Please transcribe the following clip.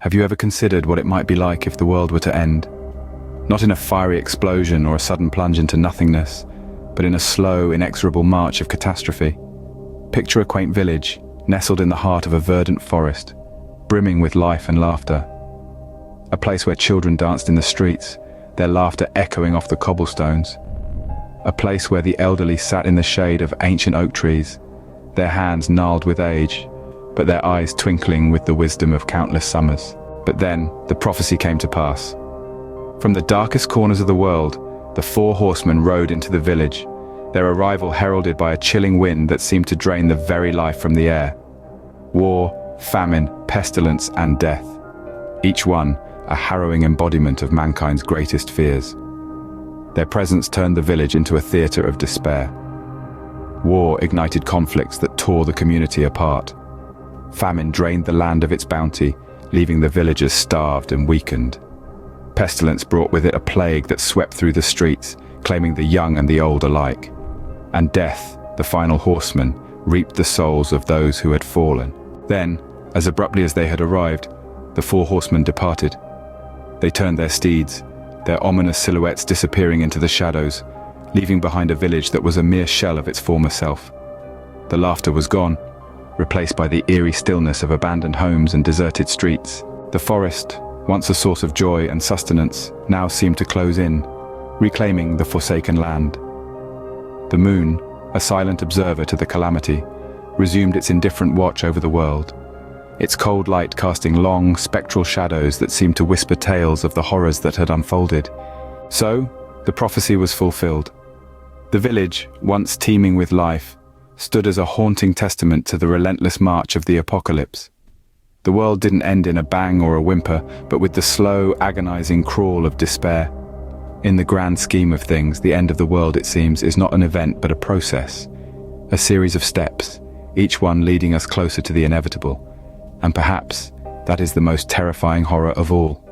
Have you ever considered what it might be like if the world were to end? Not in a fiery explosion or a sudden plunge into nothingness, but in a slow, inexorable march of catastrophe. Picture a quaint village, nestled in the heart of a verdant forest, brimming with life and laughter. A place where children danced in the streets, their laughter echoing off the cobblestones. A place where the elderly sat in the shade of ancient oak trees, their hands gnarled with age, but their eyes twinkling with the wisdom of countless summers. But then, the prophecy came to pass. From the darkest corners of the world, the four horsemen rode into the village, their arrival heralded by a chilling wind that seemed to drain the very life from the air. War, famine, pestilence, and death. Each one a harrowing embodiment of mankind's greatest fears. Their presence turned the village into a theater of despair. War ignited conflicts that tore the community apart. Famine drained the land of its bounty, leaving the villagers starved and weakened. Pestilence brought with it a plague that swept through the streets, claiming the young and the old alike. And death, the final horseman, reaped the souls of those who had fallen. Then, as abruptly as they had arrived, the four horsemen departed. They turned their steeds, their ominous silhouettes disappearing into the shadows, leaving behind a village that was a mere shell of its former self. The laughter was gone, replaced by the eerie stillness of abandoned homes and deserted streets. The forest, once a source of joy and sustenance, now seemed to close in, reclaiming the forsaken land. The moon, a silent observer to the calamity, resumed its indifferent watch over the world, its cold light casting long, spectral shadows that seemed to whisper tales of the horrors that had unfolded. So, the prophecy was fulfilled. The village, once teeming with life, stood as a haunting testament to the relentless march of the apocalypse. The world didn't end in a bang or a whimper, but with the slow, agonizing crawl of despair. In the grand scheme of things, the end of the world, it seems, is not an event but a process, a series of steps, each one leading us closer to the inevitable. And perhaps that is the most terrifying horror of all.